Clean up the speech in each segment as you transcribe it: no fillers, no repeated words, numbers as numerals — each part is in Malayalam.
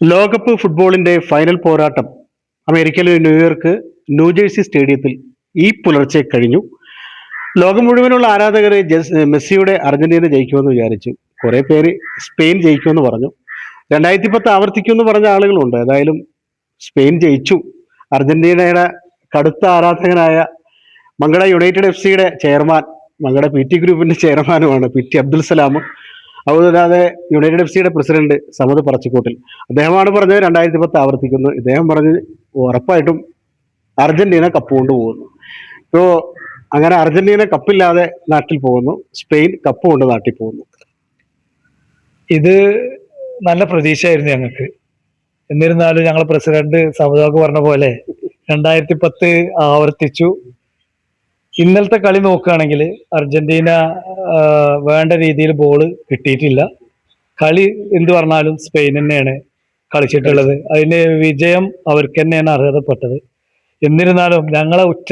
ലോകകപ്പ് ഫുട്ബോളിന്റെ ഫൈനൽ പോരാട്ടം അമേരിക്കയിലെ ന്യൂജേഴ്സി സ്റ്റേഡിയത്തിൽ ഈ പുലർച്ചെ കഴിഞ്ഞു. ലോകം മുഴുവനുള്ള ആരാധകർ മെസ്സിയുടെ അർജന്റീന ജയിക്കുമെന്ന് വിചാരിച്ചു. കുറെ പേര് സ്പെയിൻ ജയിക്കുമെന്ന് പറഞ്ഞു. 2010 ആവർത്തിക്കുമെന്ന് പറഞ്ഞ ആളുകളുണ്ട്. ഏതായാലും സ്പെയിൻ ജയിച്ചു. അർജന്റീനയുടെ കടുത്ത ആരാധകനായ Mankada United FC chairman, Mankada PT ഗ്രൂപ്പിന്റെ ചെയർമാനുമാണ് PT അബ്ദുൽ സലാം. അതുകൂടാതെ United FC president Samad Parachikkottil, അദ്ദേഹമാണ് പറഞ്ഞത് 2010 ആവർത്തിക്കുന്നു. ഇദ്ദേഹം പറഞ്ഞ് ഉറപ്പായിട്ടും അർജന്റീന കപ്പ് കൊണ്ടുപോകുന്നു. ഇപ്പോ അങ്ങനെ അർജന്റീന കപ്പില്ലാതെ നാട്ടിൽ പോകുന്നു, സ്പെയിൻ കപ്പ് കൊണ്ട് നാട്ടിൽ പോകുന്നു. ഇത് നല്ല പ്രതീക്ഷയായിരുന്നു ഞങ്ങൾക്ക്. എന്നിരുന്നാലും ഞങ്ങൾ പ്രസിഡന്റ് സമദാക്ക് പറഞ്ഞ പോലെ 2010 ആവർത്തിച്ചു. ഇന്നലത്തെ കളി നോക്കുകയാണെങ്കിൽ അർജന്റീന വേണ്ട രീതിയിൽ ബോൾ കിട്ടിയിട്ടില്ല. കളി എന്ത് പറഞ്ഞാലും സ്പെയിൻ തന്നെയാണ് കളിച്ചിട്ടുള്ളത്. അതിന് വിജയം അവർക്ക് തന്നെയാണ് അർഹതപ്പെട്ടത്. എന്നിരുന്നാലും ഞങ്ങളെ ഉറ്റ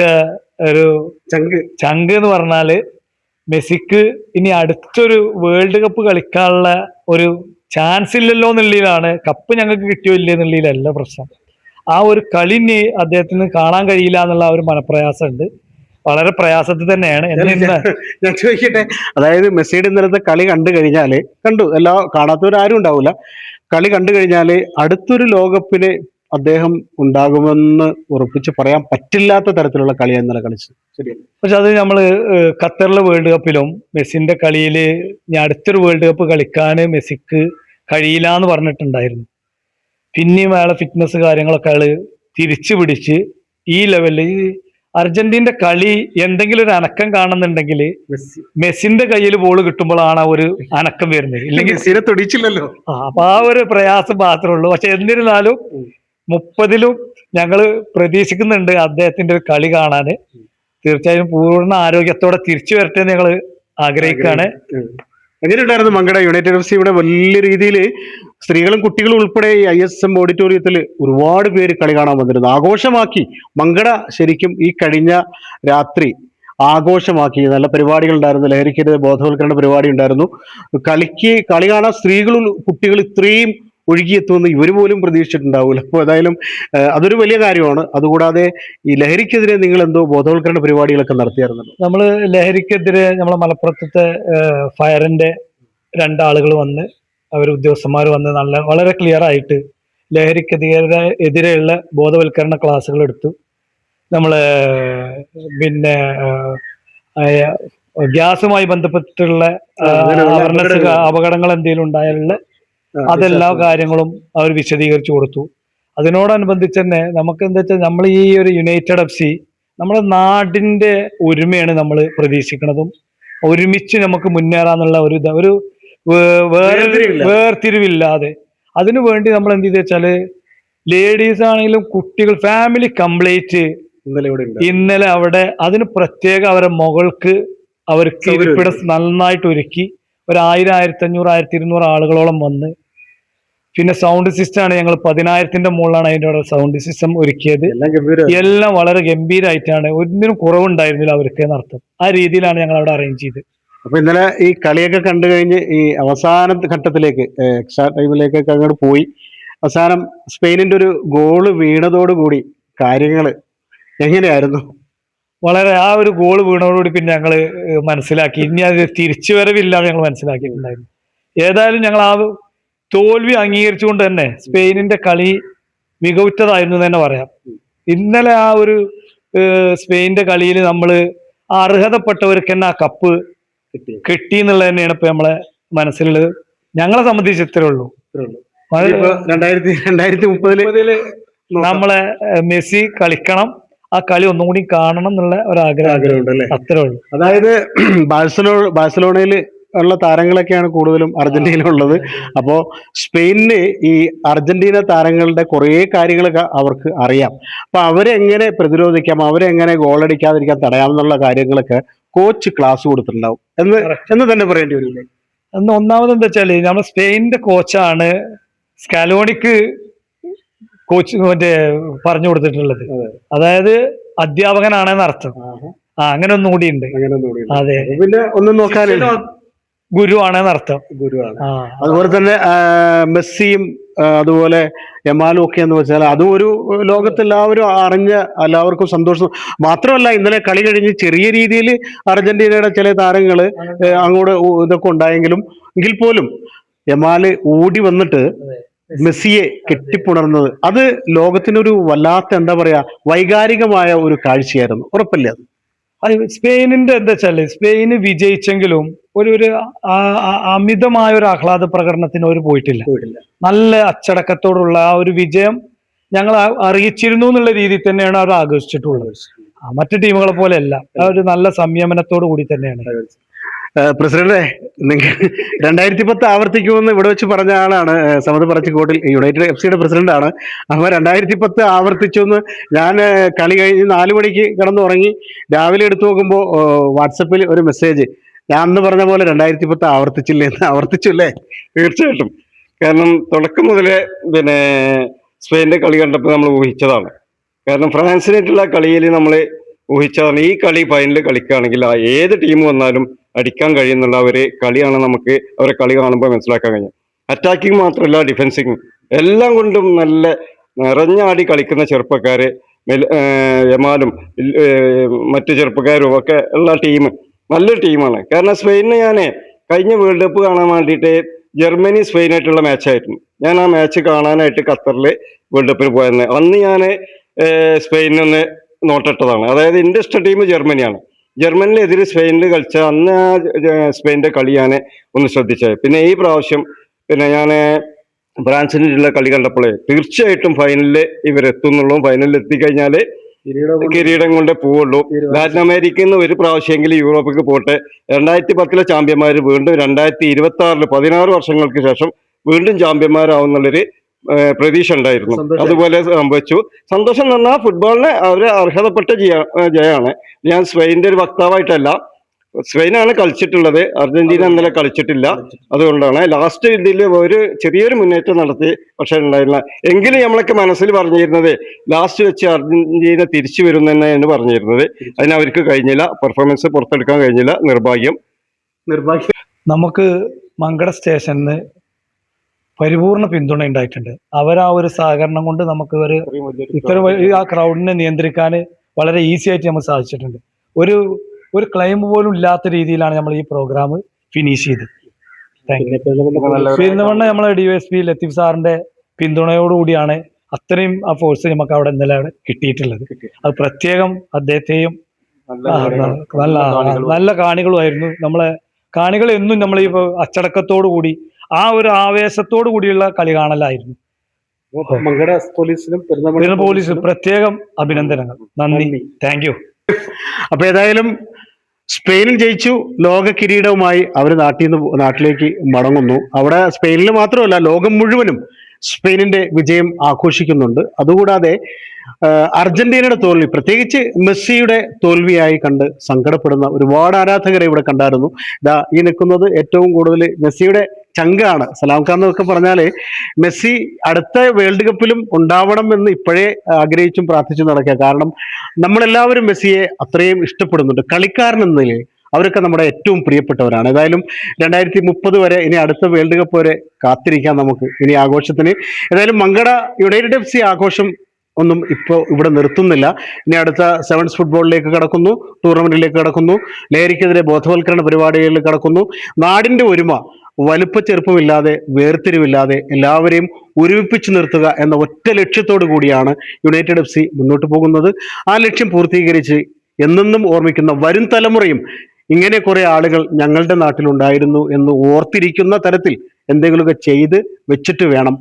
ഒരു ചങ്ക് എന്ന് പറഞ്ഞാല് മെസ്സിക്ക് ഇനി അടുത്തൊരു വേൾഡ് കപ്പ് കളിക്കാനുള്ള ഒരു ചാൻസ് ഇല്ലല്ലോ എന്നുള്ളതിലാണ്. കപ്പ് ഞങ്ങൾക്ക് കിട്ടിയോ ഇല്ലേ എന്നുള്ളതിലല്ല പ്രശ്നം. ആ ഒരു കളി ഇനി അദ്ദേഹത്തിന് കാണാൻ കഴിയില്ല എന്നുള്ള ഒരു മനപ്രയാസമുണ്ട്. വളരെ പ്രയാസത്തിൽ തന്നെയാണ്. ഞാൻ ചോദിക്കട്ടെ, അതായത് മെസ്സിയുടെ ഇന്നലത്തെ കളി കണ്ടു കാണാത്തവരാരും ഉണ്ടാവില്ല. കളി കണ്ടു കഴിഞ്ഞാല് അടുത്തൊരു ലോകകപ്പിന് അദ്ദേഹം ഉണ്ടാകുമെന്ന് ഉറപ്പിച്ച് പറയാൻ പറ്റില്ലാത്ത തരത്തിലുള്ള കളിയാണ് ഇന്നലെ കളിച്ചത്. ശരിയല്ല? പക്ഷെ അത് നമ്മള് ഖത്തറിലെ വേൾഡ് കപ്പിലും മെസ്സിന്റെ കളിയില് ഞാൻ അടുത്തൊരു വേൾഡ് കപ്പ് കളിക്കാൻ മെസ്സിക്ക് കഴിയില്ല എന്ന് പറഞ്ഞിട്ടുണ്ടായിരുന്നു. പിന്നെയും അയാളെ ഫിറ്റ്നസ് കാര്യങ്ങളൊക്കെ അയാള് തിരിച്ചു പിടിച്ച് ഈ ലെവലിൽ അർജന്റീനന്റെ കളി എന്തെങ്കിലും ഒരു അനക്കം കാണുന്നുണ്ടെങ്കിൽ മെസ്സിന്റെ കയ്യിൽ ബോൾ കിട്ടുമ്പോഴാണ് ഒരു അനക്കം വരുന്നത്. ഇല്ലെങ്കിൽ തൊടിച്ചില്ലല്ലോ. അപ്പൊ ആ ഒരു പ്രയാസം മാത്രമേ ഉള്ളൂ. പക്ഷെ എന്നിരുന്നാലും 30-ലും ഞങ്ങൾ പ്രതീക്ഷിക്കുന്നുണ്ട് അദ്ദേഹത്തിന്റെ ഒരു കളി കാണാന്. തീർച്ചയായും പൂർണ്ണ ആരോഗ്യത്തോടെ തിരിച്ചു വരട്ടെ എന്ന് ഞങ്ങൾ ആഗ്രഹിക്കുകയാണ്. എങ്ങനെയുണ്ടായിരുന്നു മങ്കട യുണൈറ്റഡ് FC വലിയ രീതിയിൽ സ്ത്രീകളും കുട്ടികളും ഉൾപ്പെടെ ഈ ISM ഓഡിറ്റോറിയത്തിൽ ഒരുപാട് പേര് കളി കാണാൻ വന്നിരുന്നു, ആഘോഷമാക്കി. മങ്കട ശരിക്കും ഈ കഴിഞ്ഞ രാത്രി ആഘോഷമാക്കി. നല്ല പരിപാടികൾ ഉണ്ടായിരുന്നു, ലഹരിക്കെതിരെ ബോധവൽക്കരണ പരിപാടി ഉണ്ടായിരുന്നു. കളി കാണാൻ സ്ത്രീകളും കുട്ടികൾ ഇത്രയും ഒഴുകിയെത്തുമെന്ന് ഇവർ പോലും പ്രതീക്ഷിച്ചിട്ടുണ്ടാവില്ല. അപ്പോൾ ഏതായാലും അതൊരു വലിയ കാര്യമാണ്. അതുകൂടാതെ ഈ ലഹരിക്കെതിരെ നിങ്ങൾ എന്തോ ബോധവൽക്കരണ പരിപാടികളൊക്കെ നടത്തിയായിരുന്നല്ലോ? നമ്മൾ ലഹരിക്കെതിരെ നമ്മളെ മലപ്പുറത്തെ ഫയറിന്റെ 2 ആളുകൾ വന്ന്, അവർ ഉദ്യോഗസ്ഥന്മാർ വന്ന് വളരെ ക്ലിയർ ആയിട്ട് ലഹരിക്കെതിരെയുള്ള ബോധവൽക്കരണ ക്ലാസ്സുകൾ എടുത്തു. നമ്മള് പിന്നെ ഗ്യാസുമായി ബന്ധപ്പെട്ടുള്ള അപകടങ്ങൾ എന്തെങ്കിലും ഉണ്ടായാലുള്ള അതെല്ലാ കാര്യങ്ങളും അവർ വിശദീകരിച്ചു കൊടുത്തു. അതിനോടനുബന്ധിച്ച് തന്നെ നമുക്ക് എന്താ വെച്ചാൽ നമ്മൾ ഈ ഒരു യുണൈറ്റഡ് FC നമ്മുടെ നാടിന്റെ ഒരുമയാണ് നമ്മൾ പ്രതീക്ഷിക്കുന്നതും. ഒരുമിച്ച് നമുക്ക് മുന്നേറാന്നുള്ള ഒരു വേർതിരിവില്ലാതെ അതിനു വേണ്ടി നമ്മൾ എന്ത് ചെയ്ത് വെച്ചാല് ലേഡീസ് ആണെങ്കിലും കുട്ടികൾ ഫാമിലി കംപ്ലീറ്റ് ഇന്നലെ അവിടെ അതിന് പ്രത്യേക അവരെ മകൾക്ക് അവർക്ക് ഇരിപ്പിടം നന്നായിട്ട് ഒരുക്കി. 1000, 1500, 1200 ആളുകളോളം വന്ന്. പിന്നെ സൗണ്ട് സിസ്റ്റം ആണ് ഞങ്ങൾ 10,000-ന്റെ മുകളിലാണ് അതിൻ്റെ സൗണ്ട് സിസ്റ്റം ഒരുക്കിയത്. എല്ലാം വളരെ ഗംഭീരമായിട്ടാണ്, ഒന്നിനും കുറവുണ്ടായിരുന്നില്ല അവർക്ക് എന്നർത്ഥം. ആ രീതിയിലാണ് ഞങ്ങൾ അവിടെ അറേഞ്ച് ചെയ്ത്. അപ്പൊ ഇന്നലെ ഈ കളിയൊക്കെ കണ്ടു കഴിഞ്ഞ് ഈ അവസാന ഘട്ടത്തിലേക്ക് എക്സ്ട്രാ ടൈമിലേക്കൊക്കെ അങ്ങോട്ട് പോയി. അവസാനം സ്പെയിനിന്റെ ഒരു ഗോള് വീണതോടുകൂടി കാര്യങ്ങൾ എങ്ങനെയായിരുന്നു? വളരെ ആ ഒരു ഗോള് വീണതോടുകൂടി പിന്നെ ഞങ്ങള് മനസ്സിലാക്കി ഇനി അത് തിരിച്ചു വരവില്ലാതെ ഞങ്ങൾ മനസ്സിലാക്കിയിട്ടുണ്ടായിരുന്നു. ഏതായാലും ഞങ്ങൾ ആ തോൽവി അംഗീകരിച്ചുകൊണ്ട് തന്നെ സ്പെയിനിന്റെ കളി മികവുറ്റതായിരുന്നു തന്നെ പറയാം. ഇന്നലെ ആ ഒരു സ്പെയിനിന്റെ കളിയിൽ നമ്മള് അർഹതപ്പെട്ടവർക്ക് തന്നെ ആ കപ്പ് കിട്ടി എന്നുള്ളത് തന്നെയാണ് ഇപ്പൊ നമ്മളെ മനസ്സിലുള്ളത്. ഞങ്ങളെ സംബന്ധിച്ച് ഇത്രേ ഉള്ളൂ. 2030 നമ്മളെ മെസ്സി കളിക്കണം, ആ കളി ഒന്നും കൂടി കാണണം എന്നുള്ള ഒരു ആഗ്രഹം അത്രേ ഉള്ളൂ. അതായത് ബാഴ്സലോണയിൽ ഉള്ള താരങ്ങളൊക്കെയാണ് കൂടുതലും അർജന്റീന ഉള്ളത്. അപ്പോ സ്പെയിനിന് ഈ അർജന്റീന താരങ്ങളുടെ കുറെ കാര്യങ്ങളൊക്കെ അവർക്ക് അറിയാം. അപ്പൊ അവരെങ്ങനെ പ്രതിരോധിക്കാം, അവരെങ്ങനെ ഗോളടിക്കാതിരിക്കാൻ തടയാമെന്നുള്ള കാര്യങ്ങളൊക്കെ കോച്ച് ക്ലാസ് കൊടുത്തിട്ടുണ്ടാവും എന്ന് തന്നെ പറയേണ്ടി വരില്ലേ? ഒന്നാമത് എന്താ വെച്ചാല് നമ്മൾ സ്പെയിനിന്റെ കോച്ചാണ് സ്കാലോണിക്ക് കോച്ച് പറഞ്ഞു കൊടുത്തിട്ടുള്ളത്. അതായത് അധ്യാപകനാണെന്ന് അർത്ഥം. അങ്ങനെ ഒന്നും കൂടി ഉണ്ട്. അതെ, പിന്നെ ഒന്നും നോക്കാനില്ല. ഗുരുവാണെന്ന് അർത്ഥം. ഗുരുവാണ്. അതുപോലെ തന്നെ മെസ്സിയും അതുപോലെ യമാലും ഒക്കെ എന്ന് വെച്ചാൽ അതും ഒരു ലോകത്തെല്ലാവരും അറിഞ്ഞ, എല്ലാവർക്കും സന്തോഷം. മാത്രമല്ല ഇന്നലെ കളി കഴിഞ്ഞ് ചെറിയ രീതിയിൽ അർജന്റീനയുടെ ചില താരങ്ങൾ അങ്ങോട്ട് ഇതൊക്കെ ഉണ്ടായെങ്കിലും എങ്കിൽ പോലും യമാല് ഓടി വന്നിട്ട് മെസ്സിയെ കെട്ടിപ്പുണർന്നത് അത് ലോകത്തിനൊരു വല്ലാത്ത, എന്താ പറയാ, വൈകാരികമായ ഒരു കാഴ്ചയായിരുന്നു. ഉറപ്പല്ലേ അത്? സ്പെയിനിന്റെ എന്താ വെച്ചാല്, സ്പെയിന് വിജയിച്ചെങ്കിലും ഒരു അമിതമായ ഒരു ആഹ്ലാദ പ്രകടനത്തിന് അവർ പോയിട്ടില്ല. നല്ല അച്ചടക്കത്തോടുള്ള ആ ഒരു വിജയം ഞങ്ങൾ അറിയിച്ചിരുന്നു എന്നുള്ള രീതിയിൽ തന്നെയാണ് അവർ ആഘോഷിച്ചിട്ടുള്ളത്. മറ്റു ടീമുകളെ പോലെയല്ല, ആ ഒരു നല്ല സംയമനത്തോടു കൂടി തന്നെയാണ്. പ്രസിഡന്റ്, നിങ്ങൾ 2010 ആവർത്തിക്കുമെന്ന് ഇവിടെ വെച്ച് പറഞ്ഞ ആളാണ് സമത് പറച്ചിക്കോട്ടിൽ യുണൈറ്റഡ് FC പ്രസിഡന്റാണ്. അപ്പൊ 2010 ആവർത്തിച്ചു എന്ന് ഞാൻ കളി കഴിഞ്ഞ് 4 മണിക്ക് കിടന്നുറങ്ങി രാവിലെ എടുത്തു നോക്കുമ്പോൾ വാട്സപ്പിൽ ഒരു മെസ്സേജ്, ഞാൻ അന്ന് പറഞ്ഞ പോലെ 2010 ആവർത്തിച്ചില്ലേ എന്ന്. ആവർത്തിച്ചില്ലേ? തീർച്ചയായിട്ടും. കാരണം തുടക്കം മുതലേ സ്പെയിനിന്റെ കളി കണ്ടപ്പോൾ നമ്മൾ ഊഹിച്ചതാണ്. കാരണം ഫ്രാൻസിനായിട്ടുള്ള കളിയിൽ നമ്മൾ ഊഹിച്ചതാണ് ഈ കളി ഫൈനൽ കളിക്കുകയാണെങ്കിൽ ഏത് ടീം വന്നാലും അടിക്കാൻ കഴിയുന്നുള്ള ഒരു കളിയാണ് നമുക്ക് അവരെ കളി കാണുമ്പോൾ മനസ്സിലാക്കാൻ കഴിയും. അറ്റാക്കിങ് മാത്രമല്ല, ഡിഫെൻസിങ് എല്ലാം കൊണ്ടും നല്ല നിറഞ്ഞാടി കളിക്കുന്ന ചെറുപ്പക്കാര്, യമാലും മറ്റു ചെറുപ്പക്കാരും ഒക്കെ ഉള്ള ടീം നല്ലൊരു ടീമാണ്. കാരണം സ്പെയിനിന് ഞാൻ കഴിഞ്ഞ വേൾഡ് കപ്പ് കാണാൻ വേണ്ടിയിട്ട് ജർമ്മനി സ്പെയിനായിട്ടുള്ള മാച്ചായിരുന്നു. ഞാൻ ആ മാച്ച് കാണാനായിട്ട് ഖത്തറിൽ വേൾഡ് കപ്പിന് പോയത്. അന്ന് ഞാൻ സ്പെയിനൊന്ന് നോട്ടിട്ടതാണ്. അതായത് എൻ്റെ ഇഷ്ട ടീം ജർമ്മനിയാണ്. ജർമ്മനിലെതിരെ സ്പെയിനിൽ കളിച്ച അന്ന് ആ സ്പെയിനിന്റെ കളി ഞാൻ ഒന്ന് ശ്രദ്ധിച്ചത്. പിന്നെ ഈ പ്രാവശ്യം ഞാൻ ഫ്രാൻസിനുള്ള കളി കണ്ടപ്പോഴേ തീർച്ചയായിട്ടും ഫൈനലിൽ ഇവരെത്തുന്നുള്ളൂ. ഫൈനലിൽ എത്തിക്കഴിഞ്ഞാൽ കിരീടം കൊണ്ടേ പോവുള്ളൂ. ലാറ്റിൻ അമേരിക്കയിൽ നിന്ന് ഒരു പ്രാവശ്യമെങ്കിലും യൂറോപ്പിലേക്ക് പോട്ടെ. 2010 ചാമ്പ്യന്മാർ വീണ്ടും 2026 16 വർഷങ്ങൾക്ക് ശേഷം വീണ്ടും ചാമ്പ്യന്മാരാവുന്നുള്ളൊരു പ്രതീക്ഷ ഉണ്ടായിരുന്നു. അതുപോലെ സംഭവിച്ചു. സന്തോഷം എന്ന് പറഞ്ഞാൽ ഫുട്ബോളിന് അവര് അർഹതപ്പെട്ട ജയമാണ്. ഞാൻ സ്പെയിനിന്റെ ഒരു വക്താവായിട്ടല്ല, സ്പെയിനാണ് കളിച്ചിട്ടുള്ളത്, അർജന്റീന ഇന്നലെ കളിച്ചിട്ടില്ല. അതുകൊണ്ടാണ് ലാസ്റ്റ് ഇതിൽ ഒരു ചെറിയൊരു മുന്നേറ്റം നടത്തി, പക്ഷെ ഉണ്ടായില്ല. എങ്കിലും നമ്മളൊക്കെ മനസ്സിൽ പറഞ്ഞിരുന്നത് ലാസ്റ്റ് വെച്ച് അർജന്റീന തിരിച്ചു വരും തന്നെയാണ് പറഞ്ഞിരുന്നത്. അതിന് അവർക്ക് കഴിഞ്ഞില്ല, പെർഫോമൻസ് പുറത്തെടുക്കാൻ കഴിഞ്ഞില്ല. നിർഭാഗ്യം. നമുക്ക് മങ്കട സ്റ്റേഷനിൽ പരിപൂർണ പിന്തുണ ഉണ്ടായിട്ടുണ്ട്. അവർ ആ ഒരു സഹകരണം കൊണ്ട് നമുക്ക് ഇത്ര ആ ക്രൗഡിനെ നിയന്ത്രിക്കാൻ വളരെ ഈസി ആയിട്ട് നമുക്ക് സാധിച്ചിട്ടുണ്ട്. ഒരു ക്ലൈം പോലും ഇല്ലാത്ത രീതിയിലാണ് നമ്മൾ ഈ പ്രോഗ്രാം ഫിനിഷ് ചെയ്തത്. പെരുന്തമണ്ണ നമ്മളെ DYSP ലത്തീഫ് സാറിന്റെ പിന്തുണയോടുകൂടിയാണ് അത്രയും ആ ഫോഴ്സ് നമുക്ക് അവിടെ ഇന്നലെ കിട്ടിയിട്ടുള്ളത്. അത് പ്രത്യേകം അദ്ദേഹത്തെയും നല്ല കാണികളുമായിരുന്നു. നമ്മളെ കാണികൾ എന്നും നമ്മൾ ഈ അച്ചടക്കത്തോടു കൂടി ആ ഒരു ആവേശത്തോടു കൂടിയുള്ള കളി കാണലായിരുന്നു. പോലീസ് പ്രത്യേകം അഭിനന്ദനങ്ങൾ, നന്ദി, താങ്ക് യു. അപ്പൊ ഏതായാലും സ്പെയിനിൽ ജയിച്ചു, ലോക കിരീടവുമായി അവർ നാട്ടിലേക്ക് മടങ്ങുന്നു. അവിടെ സ്പെയിനിൽ മാത്രമല്ല, ലോകം മുഴുവനും സ്പെയിനിന്റെ വിജയം ആഘോഷിക്കുന്നുണ്ട്. അതുകൂടാതെ അർജന്റീനയുടെ തോൽവി, പ്രത്യേകിച്ച് മെസ്സിയുടെ തോൽവിയായി കണ്ട് സങ്കടപ്പെടുന്ന ഒരുപാട് ആരാധകരെ ഇവിടെ കണ്ടായിരുന്നു. ഈ നിൽക്കുന്നത് ഏറ്റവും കൂടുതൽ മെസ്സിയുടെ ചങ്കാണ്. സലാം ഖാൻ എന്നൊക്കെ പറഞ്ഞാല് മെസ്സി അടുത്ത വേൾഡ് കപ്പിലും ഉണ്ടാവണം എന്ന് ഇപ്പോഴേ ആഗ്രഹിച്ചും പ്രാർത്ഥിച്ചും നടക്കുക. കാരണം നമ്മളെല്ലാവരും മെസ്സിയെ അത്രയും ഇഷ്ടപ്പെടുന്നുണ്ട്. കളിക്കാരൻ എന്ന നിലയിൽ അവരൊക്കെ നമ്മുടെ ഏറ്റവും പ്രിയപ്പെട്ടവരാണ്. ഏതായാലും 2030 വരെ, ഇനി അടുത്ത വേൾഡ് കപ്പ് വരെ കാത്തിരിക്കാം നമുക്ക് ഇനി ആഘോഷത്തിന്. ഏതായാലും മങ്കട യുണൈറ്റഡ് FC ആഘോഷം ഒന്നും ഇപ്പോൾ ഇവിടെ നിർത്തുന്നില്ല. ഇനി അടുത്ത സെവൻസ് ഫുട്ബോളിലേക്ക് കടക്കുന്നു, ടൂർണമെന്റിലേക്ക് കടക്കുന്നു, ലഹരിക്കെതിരെ ബോധവൽക്കരണ പരിപാടികളിൽ കടക്കുന്നു. നാടിന്റെ ഒരുമ, വലുപ്പ ചെറുപ്പമില്ലാതെ, വേർതിരിവില്ലാതെ എല്ലാവരെയും ഒരുമിപ്പിച്ചു നിർത്തുക എന്ന ഒറ്റ ലക്ഷ്യത്തോടു കൂടിയാണ് യുണൈറ്റഡ് FC മുന്നോട്ട് പോകുന്നത്. ആ ലക്ഷ്യം പൂർത്തീകരിച്ച് എന്നെന്നും ഓർമ്മിക്കുന്ന വരും തലമുറയും ഇങ്ങനെ കുറെ ആളുകൾ ഞങ്ങളുടെ നാട്ടിലുണ്ടായിരുന്നു എന്ന് ഓർത്തിരിക്കുന്ന തരത്തിൽ എന്തെങ്കിലുമൊക്കെ ചെയ്ത് വെച്ചിട്ട് വേണം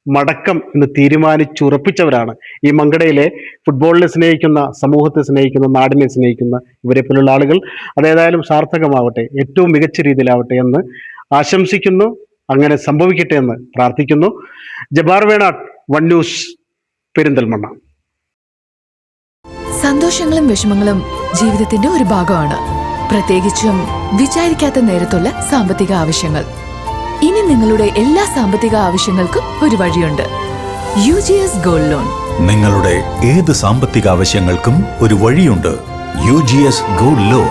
മടക്കം എന്ന് തീരുമാനിച്ചുറപ്പിച്ചവരാണ് ഈ മങ്കടയിലെ ഫുട്ബോളിനെ സ്നേഹിക്കുന്ന, സമൂഹത്തെ സ്നേഹിക്കുന്ന, നാടിനെ സ്നേഹിക്കുന്ന ഇവരെ പോലുള്ള ആളുകൾ. അതേതായാലും സാർത്ഥകമാവട്ടെ, ഏറ്റവും മികച്ച രീതിയിലാവട്ടെ എന്ന് ആശംസിക്കുന്നു. അങ്ങനെ സംഭവിക്കട്ടെ എന്ന് പ്രാർത്ഥിക്കുന്നു. Jabbar Venad, one news, Perinthalmanna. സന്തോഷങ്ങളും വിഷമങ്ങളും ജീവിതത്തിന്റെ ഒരു ഭാഗമാണ്, പ്രത്യേകിച്ചും വിചാരിക്കാത്ത നേരത്തുള്ള സാമ്പത്തിക ആവശ്യങ്ങൾ. ഇനി നിങ്ങളുടെ എല്ലാ സാമ്പത്തിക ആവശ്യങ്ങൾക്കും ഒരു വഴിയുണ്ട്, UGS ഗോൾഡ് ലോൺ. നിങ്ങളുടെ ഏത് സാമ്പത്തിക ആവശ്യങ്ങൾക്കും ഒരു വഴിയുണ്ട്, UGS ഗോൾഡ് ലോൺ.